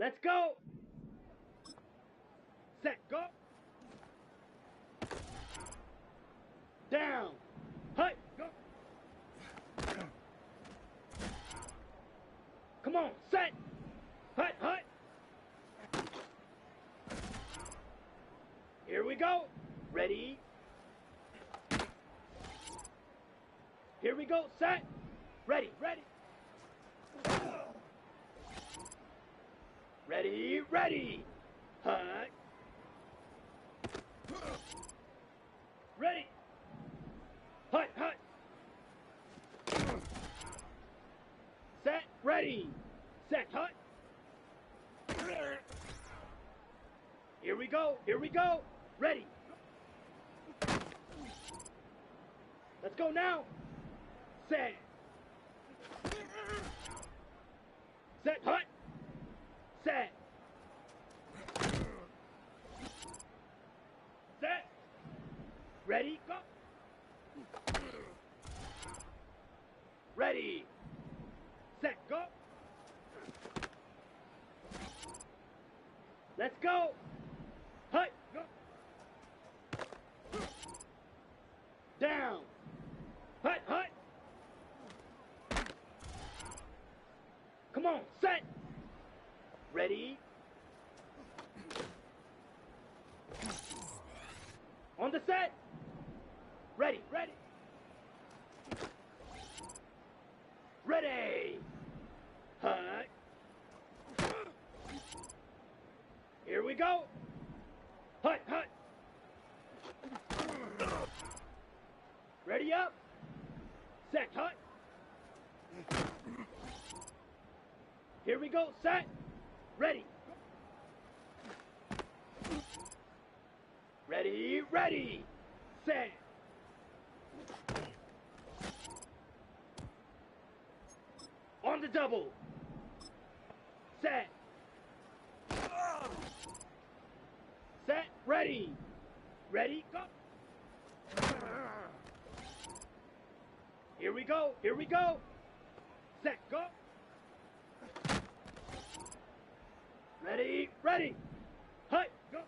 Let's go. Set, go. Down. Hut, go. Come on, set. Hut, hut. Here we go. Ready. Here we go, set. Ready, ready. Ready, ready. Hut. Ready. Hut, hut. Set, ready. Set, hut. Here we go, here we go. Ready. Let's go now. Set. Set, hut. Set. Set. Ready, go. Ready. Set, go. Let's go. Hut, go. Down. Hut, hut. Come on, set. Ready. On the set. Ready, ready. Ready. Hut. Here we go. Hut, hut. Ready up. Set, hut. Here we go, set. Ready. Ready, ready. Set. On the double. Set. Set, ready. Ready, go. Here we go, here we go. Set, go. Ready, ready. Hut, go.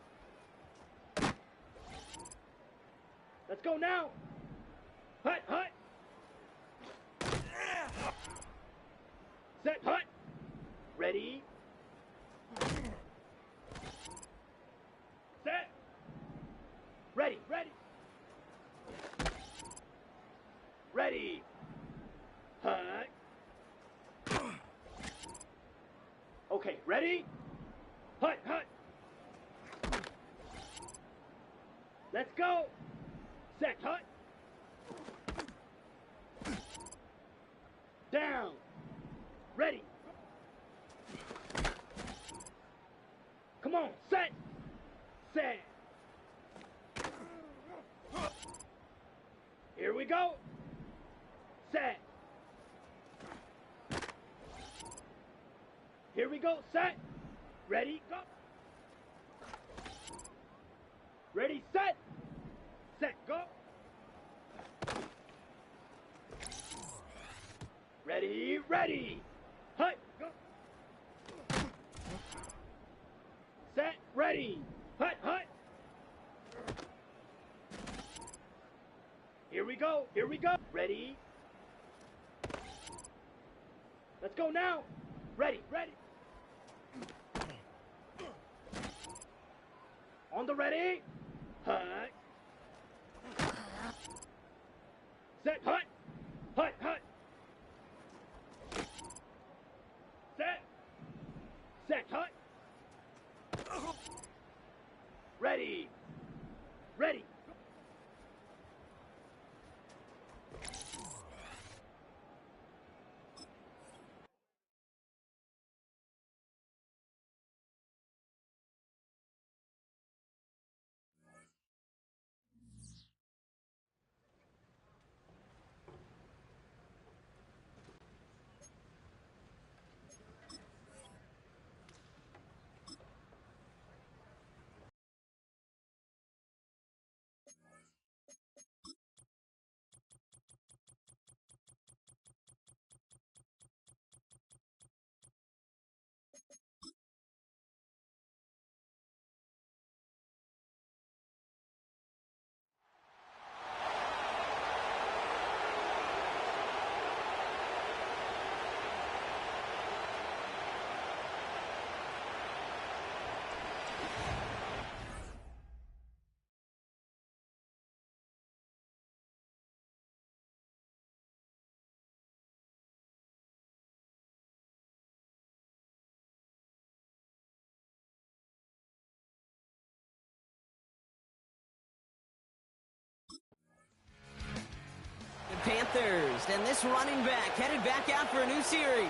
Let's go now. Hut, hut. Set, hut. Ready. Set. Ready, ready. Ready. Hut. Okay, ready? Hut, hut. Let's go. Set, hut. Down. Ready. Come on, set. Set. Here we go. Set. Here we go, set. Ready, go. Ready, set. Set, go. Ready, ready. Hut, go. Set, ready. Hut, hut. Here we go, here we go. Ready. Let's go now. Ready, ready. On the ready. Hut. Set, hut. Hut, hut. Set. Set, hut. Ready. Ready. Panthers, and this running back headed back out for a new series.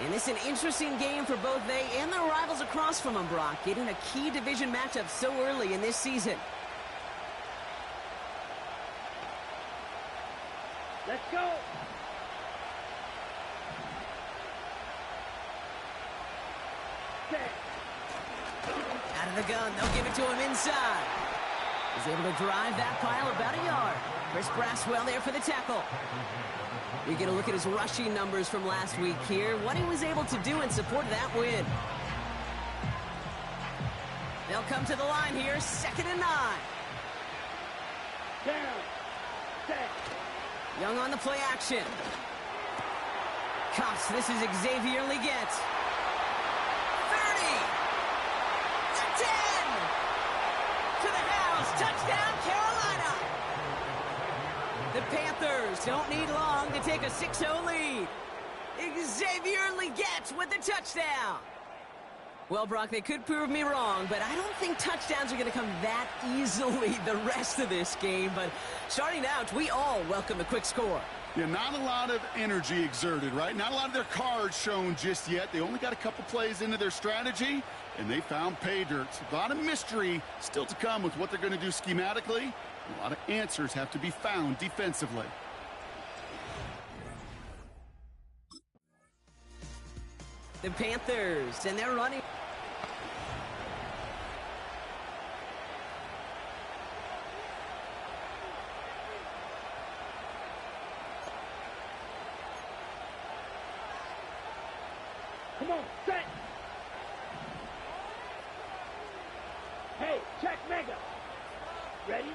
And it's an interesting game for both they and their rivals across from them, Brock, getting a key division matchup so early in this season. Let's go. Set. Out of the gun, they'll give it to him inside. He's able to drive that pile about a yard. Chris Braswell there for the tackle. We get a look at his rushing numbers from last week here, what he was able to do in support of that win. They'll come to the line here, 2nd and 9. Down. Set. Young on the play action. Cuffs, this is Xavier Legette. 30. The 10. To the house. Touchdown, Carolina. The Panthers don't need long to take a 6-0 lead. Xavier Legette with the touchdown. Well, Brock, they could prove me wrong, but I don't think touchdowns are going to come that easily the rest of this game. But starting out, we all welcome a quick score. Yeah, not a lot of energy exerted, right? Not a lot of their cards shown just yet. They only got a couple plays into their strategy, and they found pay dirt. A lot of mystery still to come with what they're going to do schematically. A lot of answers have to be found defensively. The Panthers, and they're running. Come on, set. Hey, check mega. Ready?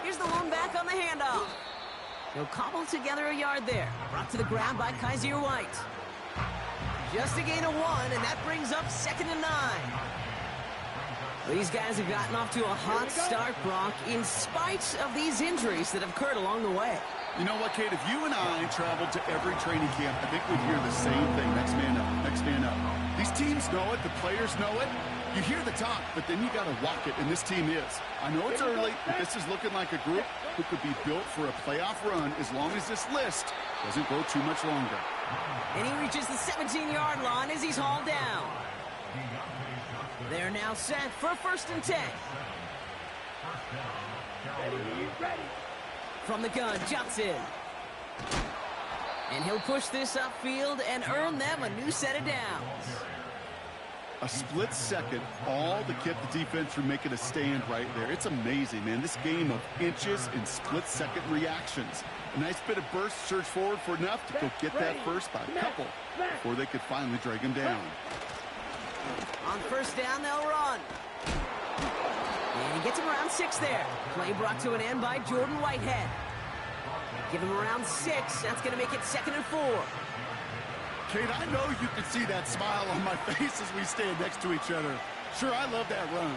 Here's the lone back on the handoff. He'll cobble together a yard there. Brought to the ground by Kaiser White. Just a gain of 1, and that brings up 2nd and 9. These guys have gotten off to a hot start, Brock, in spite of these injuries that have occurred along the way. You know what, Kate? If you and I traveled to every training camp, I think we'd hear the same thing. Next man up, next man up. These teams know it. The players know it. You hear the talk, but then you got to walk it, and this team is. I know it's early, but this is looking like a group who could be built for a playoff run as long as this list doesn't go too much longer. And he reaches the 17-yard line as he's hauled down. They're now set for 1st and 10. Ready. From the gun, Johnson. And he'll push this upfield and earn them a new set of downs. A split second, all to keep the defense from making a stand right there. It's amazing, man. This game of inches and split-second reactions. A nice bit of burst, surge forward for enough to go get that first by a couple before they could finally drag him down. On 1st down, they'll run. And he gets him around 6 there. Play brought to an end by Jordan Whitehead. Give him around 6. That's going to make it 2nd and 4. Kate, I know you can see that smile on my face as we stand next to each other. Sure, I love that run.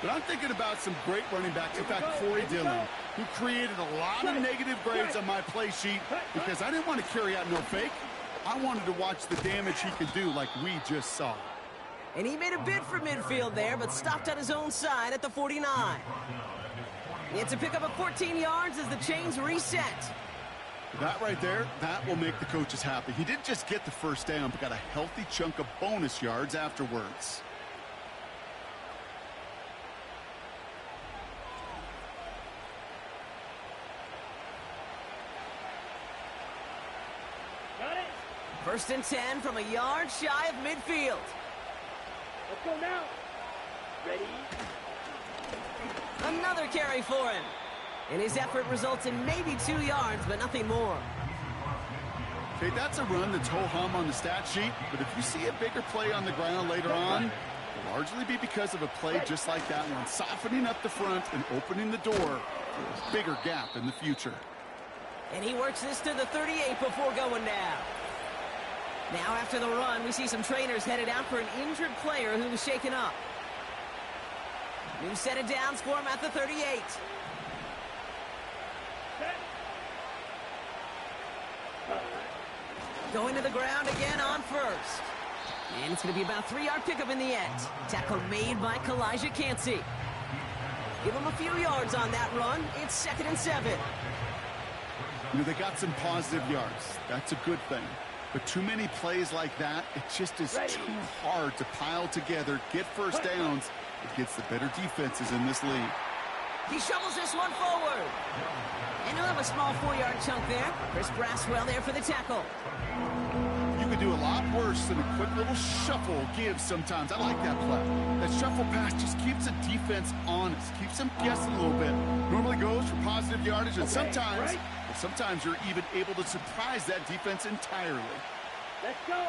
But I'm thinking about some great running backs. In fact, Corey Dillon, who created a lot of negative grades on my play sheet because I didn't want to carry out no fake. I wanted to watch the damage he could do like we just saw. And he made a bid for midfield there, but stopped on his own side at the 49. It's a pickup of 14 yards as the chains reset. That right there, that will make the coaches happy. He didn't just get the 1st down, but got a healthy chunk of bonus yards afterwards. Got it. 1st and 10 from a yard shy of midfield. Let's go now. Ready. Another carry for him. And his effort results in maybe 2 yards, but nothing more. Okay, that's a run that's ho-hum on the stat sheet, but if you see a bigger play on the ground later on, it'll largely be because of a play just like that one, softening up the front and opening the door for a bigger gap in the future. And he works this to the 38 before going down. Now after the run, we see some trainers headed out for an injured player who was shaken up. New set of downs for him at the 38. Going to the ground again on 1st. And it's going to be about a 3-yard pickup in the end. Tackle made by Kalijah Cansey. Give him a few yards on that run. It's 2nd and 7. You know, they got some positive yards. That's a good thing. But too many plays like that, it just is too hard to pile together, get first downs against the better defenses in this league. He shovels this one forward. And he'll have a small 4-yard chunk there. Chris Braswell there for the tackle. You could do a lot worse than a quick little shuffle give sometimes. I like that play. That shuffle pass just keeps the defense honest, keeps them guessing a little bit. Normally goes for positive yardage, and sometimes you're even able to surprise that defense entirely. Let's go.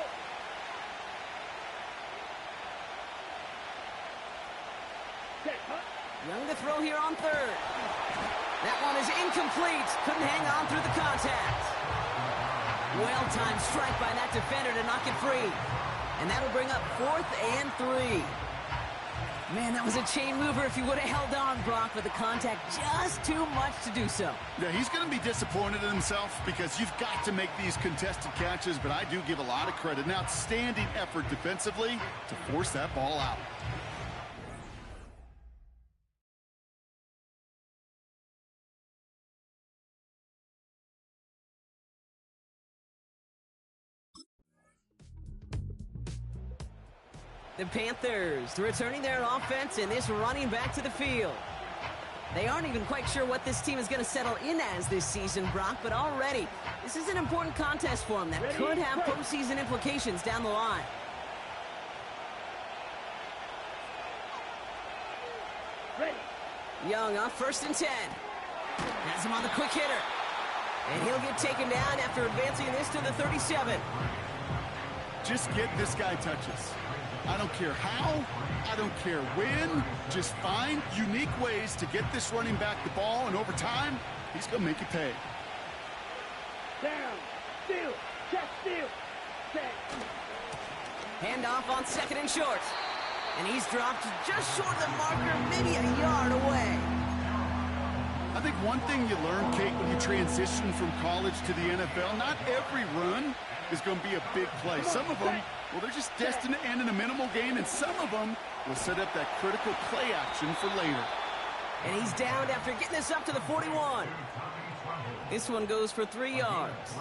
Set, cut. Young to throw here on third. That one is incomplete. Couldn't hang on through the contact. Well-timed strike by that defender to knock it free. And that'll bring up 4th and 3. Man, that was a chain mover if he would have held on, Brock, but the contact just too much to do so. Yeah, he's going to be disappointed in himself because you've got to make these contested catches, but I do give a lot of credit. An outstanding effort defensively to force that ball out. The Panthers returning their offense and this running back to the field. They aren't even quite sure what this team is going to settle in as this season, Brock, but already this is an important contest for them that could have postseason implications down the line. Ready. Young on 1st and 10. Has him on the quick hitter. And he'll get taken down after advancing this to the 37. Just get this guy touches. I don't care how, I don't care when, just find unique ways to get this running back the ball, and over time, he's going to make you pay. Down. Steal. Check steal. Set. Handoff on 2nd and short. And he's dropped just short of the marker, maybe a yard away. I think one thing you learn, Kate, when you transition from college to the NFL, not every run is going to be a big play. Some of them, well, they're just destined to end in a minimal gain, and some of them will set up that critical play action for later. And he's downed after getting this up to the 41. This one goes for 3 yards.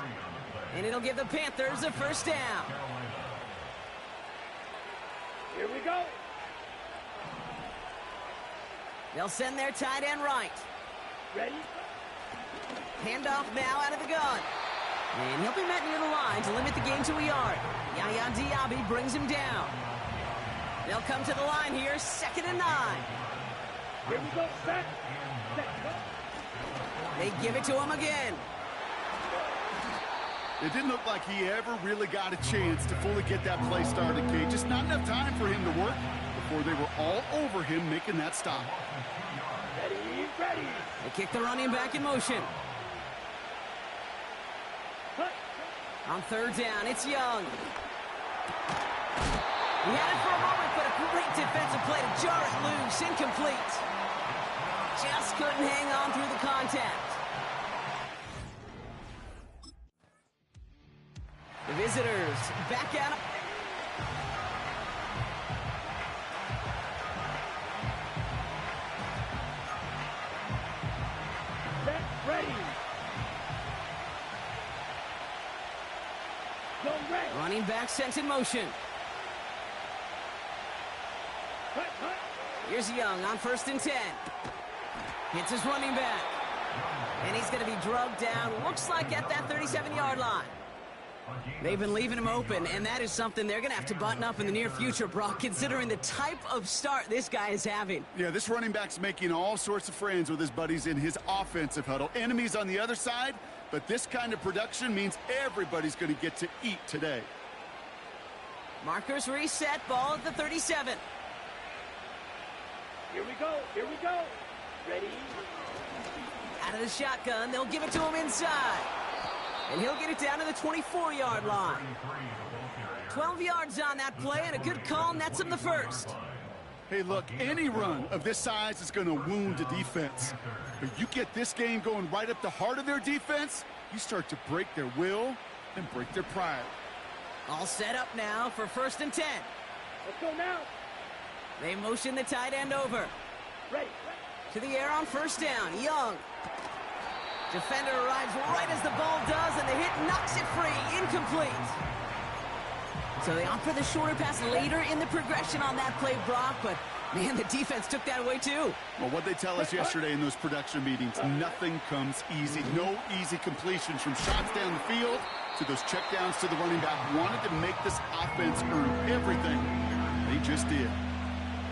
And it'll give the Panthers a 1st down. Here we go. They'll send their tight end right. Ready. Handoff now out of the gun. And he'll be met near the line to limit the gain to a yard. Yaya Diaby brings him down. They'll come to the line here, 2nd and 9. Here we go. Set. Set. Cut. They give it to him again. It didn't look like he ever really got a chance to fully get that play started, Kate. Just not enough time for him to work before they were all over him making that stop. Ready. Ready. They kick the running back in motion. Cut. On 3rd down, it's Young. He had it for a moment, but a great defensive play to jar it loose. Incomplete. Just couldn't hang on through the contact. The visitors back out. Set. Ready. Go red. Running back sent in motion. Cut. Cut. Here's Young on 1st and 10. Hits his running back. And he's going to be drugged down, looks like at that 37-yard line. They've been leaving him open, and that is something they're going to have to button up in the near future, Brock, considering the type of start this guy is having. Yeah, this running back's making all sorts of friends with his buddies in his offensive huddle. Enemies on the other side, but this kind of production means everybody's going to get to eat today. Markers reset, ball at the 37. Here we go. Here we go. Ready. Out of the shotgun, they'll give it to him inside. And he'll get it down to the 24-yard line. 12 yards on that play, and a good call nets him the 1st. Hey, look, any run of this size is going to wound a defense. But you get this game going right up the heart of their defense, you start to break their will and break their pride. All set up now for 1st and 10. Let's go now. They motion the tight end over. Ready. To the air on 1st down. Young. Defender arrives right as the ball does, and the hit knocks it free. Incomplete. So they opt for the shorter pass later in the progression on that play, Brock, but man, the defense took that away too. Well, what they tell us yesterday in those production meetings, nothing comes easy. No easy completions from shots down the field to those checkdowns to the running back. Wanted to make this offense earn everything. They just did.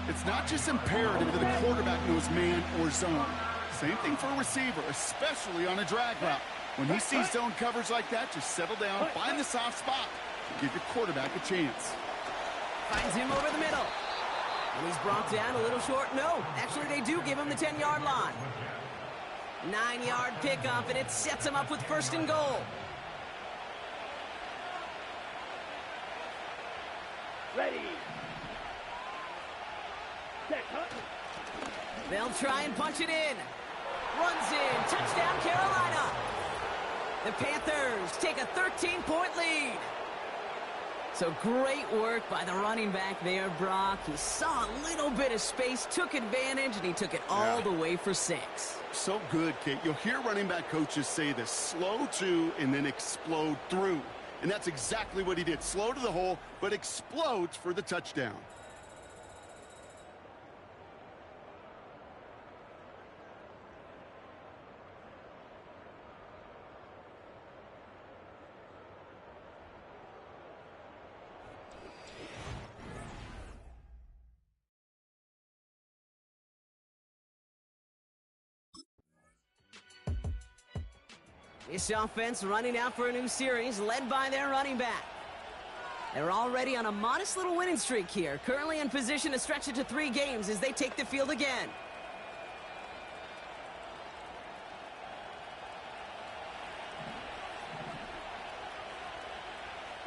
It's not just imperative that a quarterback knows man or zone. Same thing for a receiver, especially on a drag route. When he sees zone coverage like that, just settle down, find the soft spot, and give your quarterback a chance. Finds him over the middle. And he's brought down a little short. No, actually they do give him the 10-yard line. 9-yard pickup, and it sets him up with first and goal. Ready. Set, cut. They'll try and punch it in. Runs in. Touchdown, Carolina. The Panthers take a 13-point lead. So great work by the running back there, Brock. He saw a little bit of space, took advantage, and he took it all the way for 6. So good, Kate. You'll hear running back coaches say this: slow to and then explode through. And that's exactly what he did. Slow to the hole, but explodes for the touchdown. This offense running out for a new series, led by their running back. They're already on a modest little winning streak here, currently in position to stretch it to 3 games as they take the field again.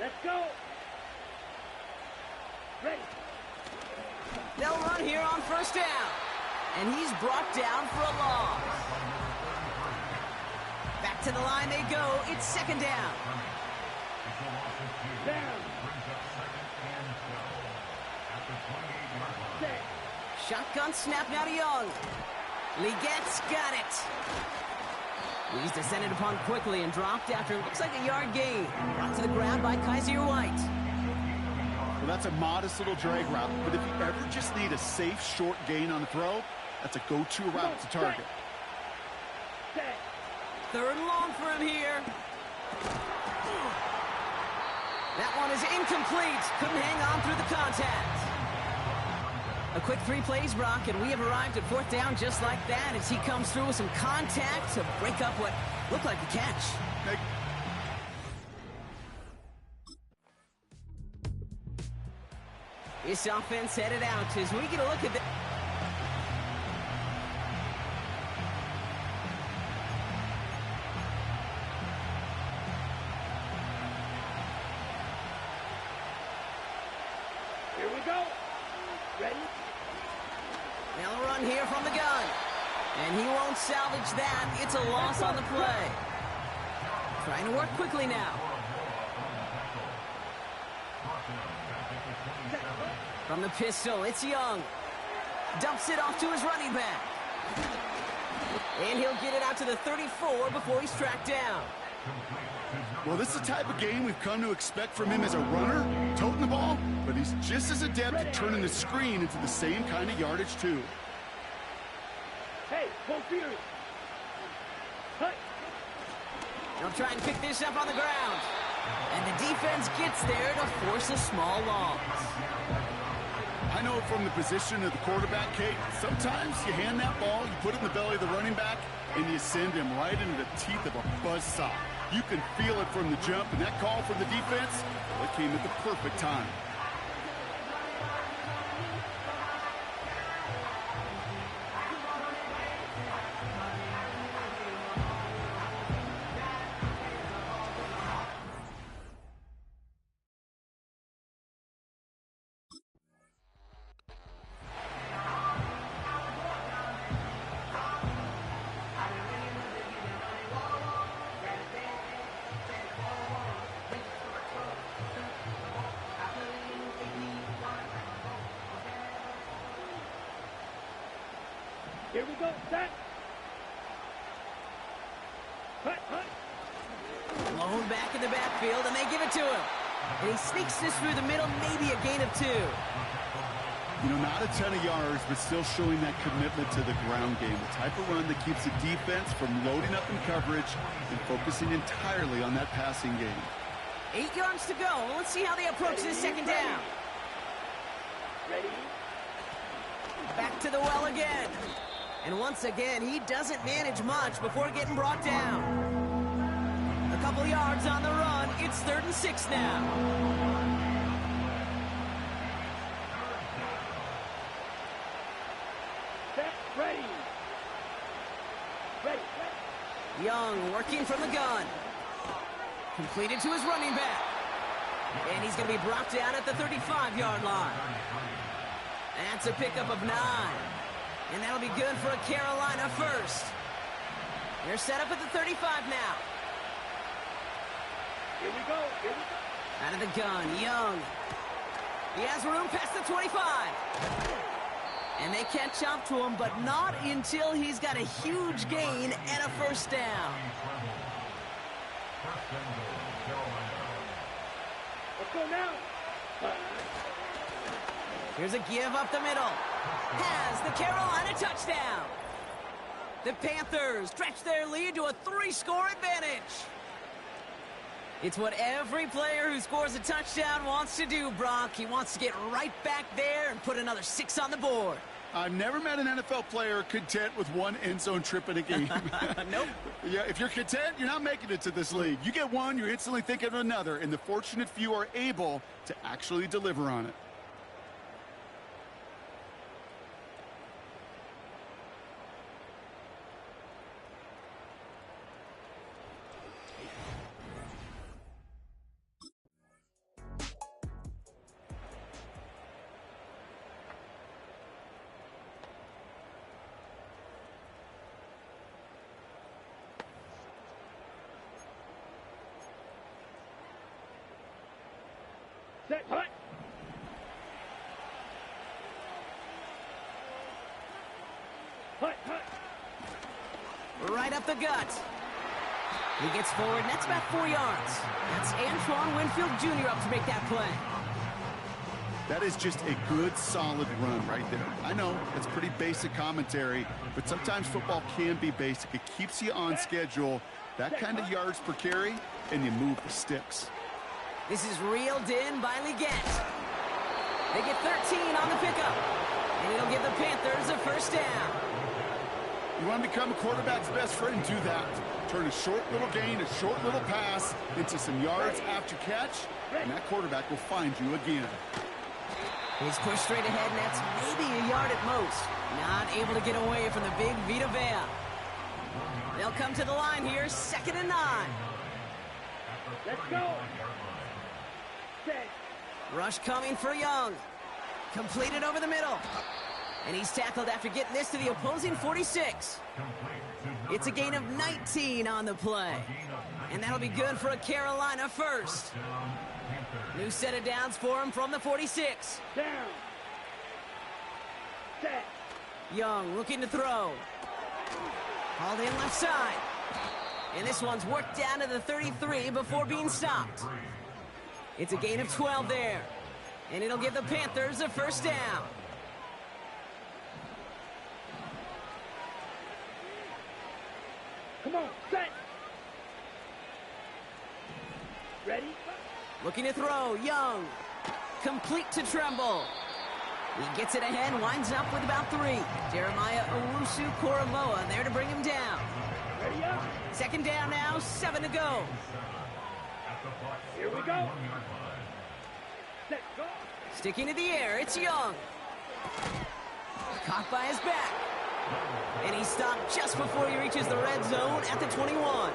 Let's go. Ready. They'll run here on first down. And he's brought down for a loss. Back to the line they go. It's second down. Down. Set. Shotgun snap now to Young. Legette's got it. He's descended upon quickly and dropped after it looks like a yard gain. Brought to the ground by Kaiser White. Well, that's a modest little drag route, but if you ever just need a safe, short gain on the throw, that's a go-to route to target. Set. Third and long for him here. That one is incomplete. Couldn't hang on through the contact. A quick 3 plays, Brock, and we have arrived at fourth down just like that as he comes through with some contact to break up what looked like a catch. This offense headed out as we get a look at the... Here we go. Ready. They'll run here from the gun. And he won't salvage that. It's a loss on the play. Trying to work quickly now. From the pistol, it's Young. Dumps it off to his running back. And he'll get it out to the 34 before he's tracked down. Well, this is the type of game we've come to expect from him as a runner, toting the ball, but he's just as adept at turning the screen into the same kind of yardage, too. Hey, full fury. Cut. They'll try and pick this up on the ground. And the defense gets there to force a small loss. I know from the position of the quarterback, Kate, sometimes you hand that ball, you put it in the belly of the running back, and you send him right into the teeth of a buzzsaw. You can feel it from the jump, and that call from the defense, well, it came at the perfect time. Here we go. Set. Hut, hut. Blown back in the backfield, and they give it to him. And he sneaks this through the middle, maybe a gain of 2. You know, not a ton of yards, but still showing that commitment to the ground game. The type of run that keeps the defense from loading up in coverage and focusing entirely on that passing game. 8 yards to go. Let's see how they approach this second down. Ready? Back to the well again. And once again, he doesn't manage much before getting brought down. A couple yards on the run. It's 3rd and 6 now. Set, ready. Ready, ready. Young working from the gun. Completed to his running back. And he's going to be brought down at the 35-yard line. That's a pickup of 9. And that'll be good for a Carolina first. They're set up at the 35 now. Here we go, here we go. Out of the gun, Young. He has room past the 25. And they catch up to him, but not until he's got a huge gain and a first down. Let's go now. Here's a give up the middle. Has the Carolina touchdown. The Panthers stretch their lead to a 3-score advantage. It's what every player who scores a touchdown wants to do, Brock. He wants to get right back there and put another 6 on the board. I've never met an NFL player content with one end zone trip in a game. Nope. Yeah, if you're content, you're not making it to this league. You get one, you're instantly thinking of another, and the fortunate few are able to actually deliver on it. Set, hut. Hut, hut. Right up the gut. He gets forward, and that's about 4 yards. That's Antoine Winfield Jr. up to make that play. That is just a good, solid run right there. I know, it's pretty basic commentary, but sometimes football can be basic. It keeps you on schedule, that kind of yards per carry, and you move the sticks. This is reeled in by Leggett. They get 13 on the pickup, and it'll give the Panthers a first down. You want to become a quarterback's best friend, do that. Turn a short little gain, a short little pass into some yards after catch, and that quarterback will find you again. He's pushed straight ahead, and that's maybe a yard at most. Not able to get away from the big Vita Vea. They'll come to the line here, 2nd and 9. Let's go. Set. Rush coming for Young. Completed over the middle. And he's tackled after getting this to the opposing 46. It's a gain of 19 on the play. And that'll be good for a Carolina first. New set of downs for him from the 46. Down. Set. Young looking to throw. Hauled in left side. And this one's worked down to the 33 before being stopped. It's a gain of 12 there. And it'll give the Panthers a first down. Come on, set. Ready? Looking to throw, Young. Complete to Tremble. He gets it ahead, winds up with about 3. Jeremiah Owusu-Koramoah there to bring him down. Ready up. 2nd down now, 7 to go. Here we go. Set, go. Sticking to the air, it's Young. Caught by his back. And he stopped just before he reaches the red zone at the 21.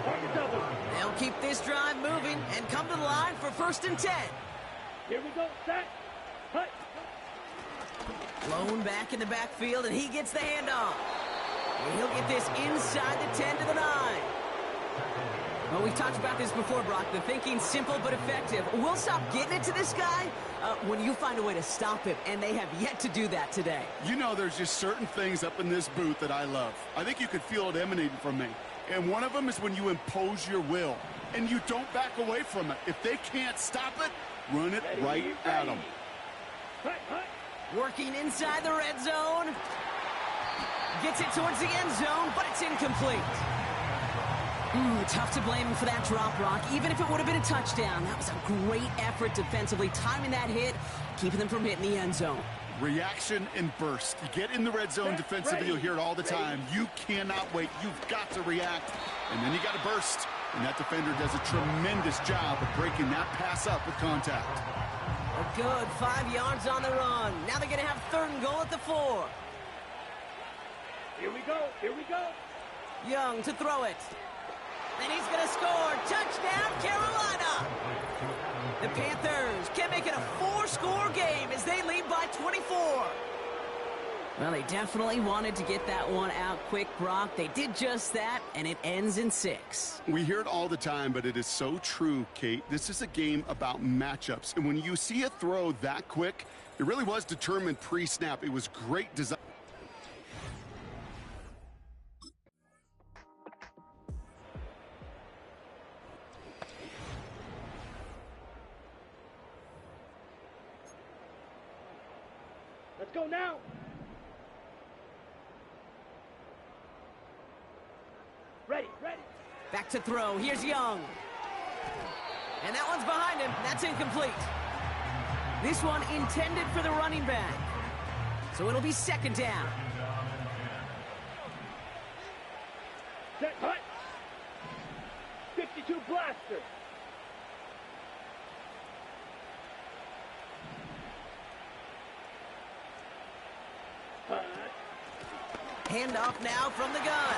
Target double. They'll keep this drive moving and come to the line for 1st and 10. Here we go, set. Hut. Blown back in the backfield, and he gets the handoff. And he'll get this inside the 10 to the 9. Well, we've talked about this before, Brock. The thinking's simple but effective. We'll stop getting it to this guy when you find a way to stop him, and they have yet to do that today. You know, there's just certain things up in this booth that I love. I think you could feel it emanating from me. And one of them is when you impose your will, and you don't back away from it. If they can't stop it, run it right at them. Working inside the red zone. Gets it towards the end zone, but it's incomplete. Tough to blame him for that drop, Brock. Even if it would have been a touchdown, that was a great effort defensively, timing that hit, keeping them from hitting the end zone. Reaction and burst. You get in the red zone defensively, you'll hear it all the time. You cannot wait. You've got to react, and then you got to burst. And that defender does a tremendous job of breaking that pass up with contact. A good 5 yards on the run. Now they're going to have 3rd and goal at the 4. Here we go. Here we go. Young to throw it. And he's going to score. Touchdown, Carolina. The Panthers can make it a 4-score game as they lead by 24. Well, they definitely wanted to get that one out quick, Brock. They did just that, and it ends in 6. We hear it all the time, but it is so true, Kate. This is a game about matchups. And when you see a throw that quick, it really was determined pre-snap. It was great design. Let's go now. Ready. Back to throw. Here's Young. And that one's behind him. That's incomplete. This one intended for the running back. So it'll be 2nd down. Set, hut. 52 blaster. Handoff now from the gun.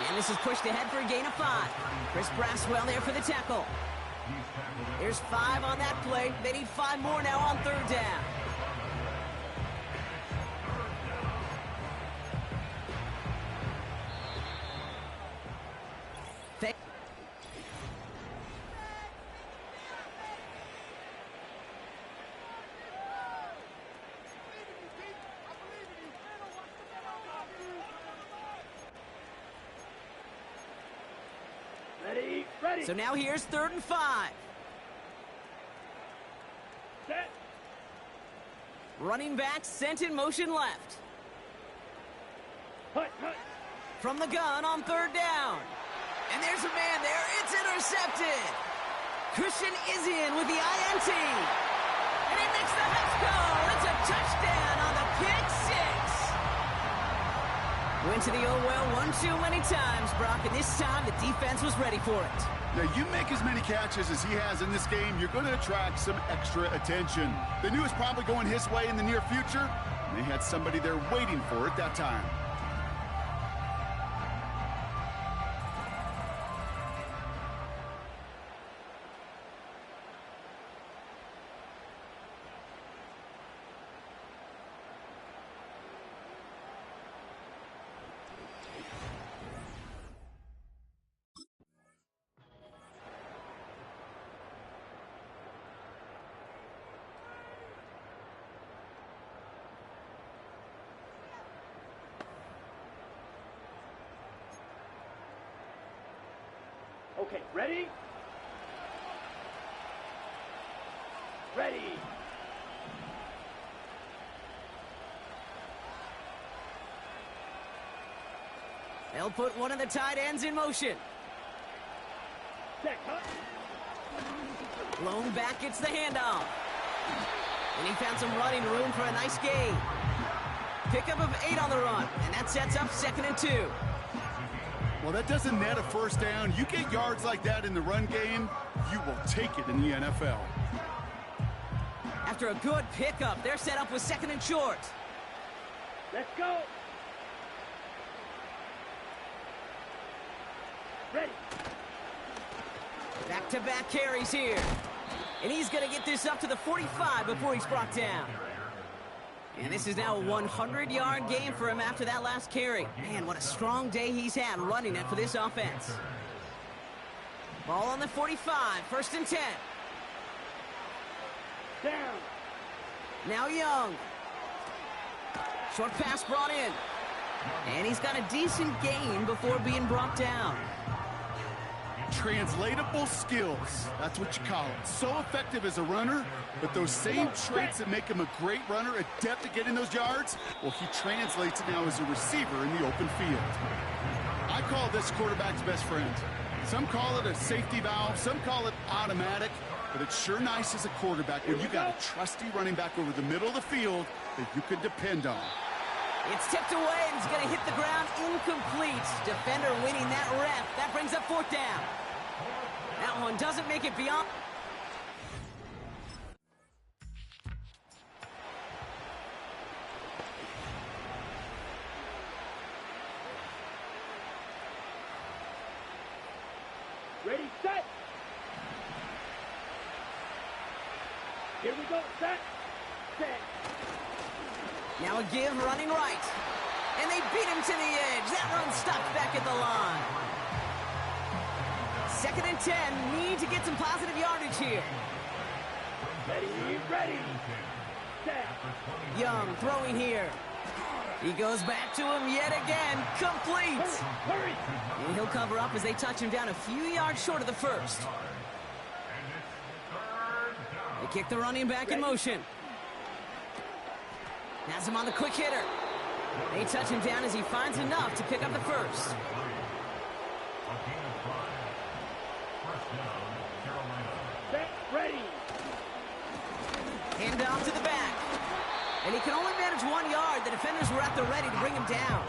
And this is pushed ahead for a gain of 5. Chris Braswell there for the tackle. There's 5 on that play. They need 5 more now on 3rd down. Ready. So now here's 3rd and 5. Set. Running back sent in motion left. Hut. From the gun on 3rd down. And there's a man there. It's intercepted. Christian Izien with the INT. And he makes the Huffs go. It's a touchdown on the pick 6. Went to the old well one too many times, Brock, and this time the defense was ready for it. Now, you make as many catches as he has in this game, you're going to attract some extra attention. They knew it was probably going his way in the near future, and they had somebody there waiting for it that time. Okay, ready? Ready. They'll put one of the tight ends in motion. Set, hut. Blown back gets the handoff. And he found some running room for a nice gain. Pickup of 8 on the run, and that sets up 2nd and 2. Well, that doesn't net a first down. You get yards like that in the run game, you will take it in the NFL. After a good pickup, they're set up with 2nd and short. Let's go. Ready. Back-to-back carries here. And he's going to get this up to the 45 before he's brought down. And this is now a 100-yard game for him after that last carry. Man, what a strong day he's had running it for this offense. Ball on the 45, 1st and 10. Down. Now Young. Short pass brought in. And he's got a decent gain before being brought down. Translatable skills. That's what you call it. So effective as a runner, but those same traits that make him a great runner, adept at getting those yards, well, he translates it now as a receiver in the open field. I call this quarterback's best friend. Some call it a safety valve, some call it automatic, but it's sure nice as a quarterback when you got a trusty running back over the middle of the field that you can depend on. It's tipped away and it's going to hit the ground incomplete. Defender winning that rep. That brings up 4th down. That one doesn't make it beyond. Ready, set. Here we go, set. Set. Now a give running right. And they beat him to the edge. That run stopped back at the line. 2nd and 10. Need to get some positive yardage here. Ready. Set. Young throwing here. He goes back to him yet again. Complete. Hurry. And he'll cover up as they touch him down a few yards short of the first. They kick the running back in motion. Has him on the quick hitter. They touch him down as he finds enough to pick up the first. Set. Ready. Hand off to the back. And he can only manage 1 yard. The defenders were at the ready to bring him down.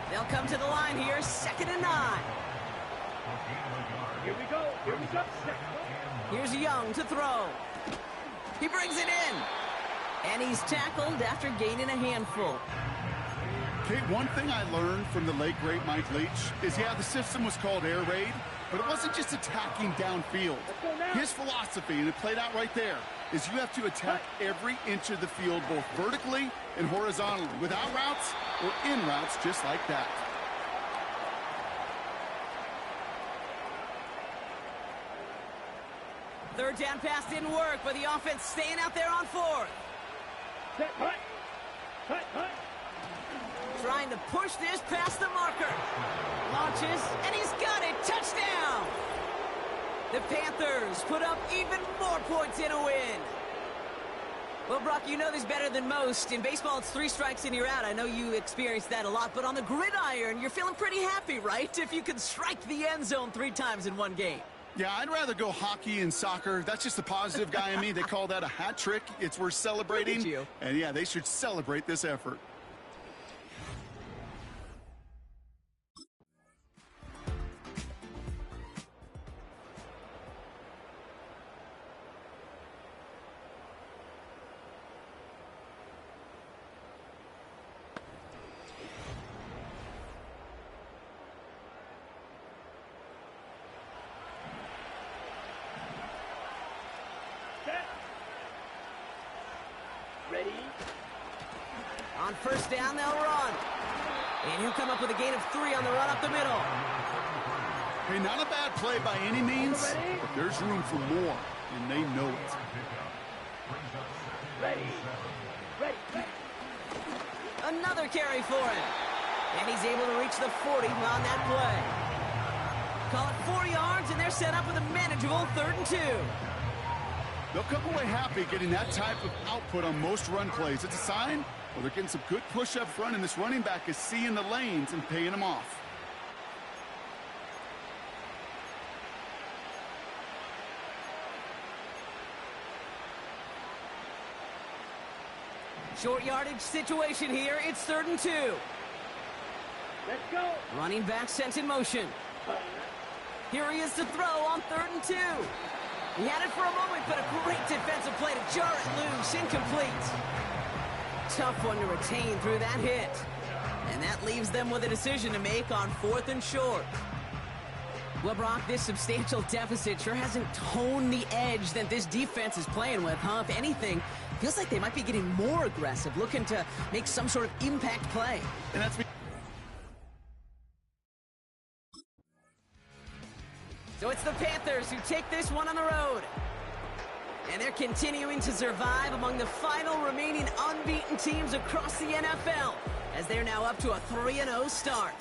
They'll come to the line here. 2nd and 9. Here we go. Set. Here's Young to throw. He brings it in. And he's tackled after gaining a handful. Kate, one thing I learned from the late, great Mike Leach is, yeah, the system was called air raid, but it wasn't just attacking downfield. His philosophy, and it played out right there, is you have to attack every inch of the field, both vertically and horizontally, without routes or in routes just like that. Third down pass didn't work, but the offense staying out there on 4th. Set. Hut. Trying to push this past the marker. Launches, and he's got it. Touchdown! The Panthers put up even more points in a win. Well, Brock, you know this better than most. In baseball, it's 3 strikes and you're out. I know you experienced that a lot, but on the gridiron, you're feeling pretty happy, right? If you can strike the end zone 3 times in one game. Yeah, I'd rather go hockey and soccer. That's just the positive guy in me. They call that a hat trick. It's worth celebrating. Look at you. And yeah, they should celebrate this effort. Ready. On 1st down, they'll run. And he'll come up with a gain of 3 on the run up the middle. Hey, not a bad play by any means, but there's room for more, and they know it. Ready. Another carry for him. And he's able to reach the 40 on that play. Call it 4 yards, and they're set up with a manageable 3rd and 2. They'll come away happy getting that type of output on most run plays. It's a sign, well, they're getting some good push up front, and this running back is seeing the lanes and paying them off. Short yardage situation here. It's 3rd and 2. Let's go. Running back sent in motion. Here he is to throw on 3rd and 2. He had it for a moment, but a great defensive play to jar it loose. Incomplete. Tough one to retain through that hit. And that leaves them with a decision to make on 4th and short. Well, Brock, this substantial deficit sure hasn't toned the edge that this defense is playing with, huh? If anything, feels like they might be getting more aggressive, looking to make some sort of impact play. And that's... So it's the Panthers who take this one on the road. And they're continuing to survive among the final remaining unbeaten teams across the NFL as they're now up to a 3-0 start.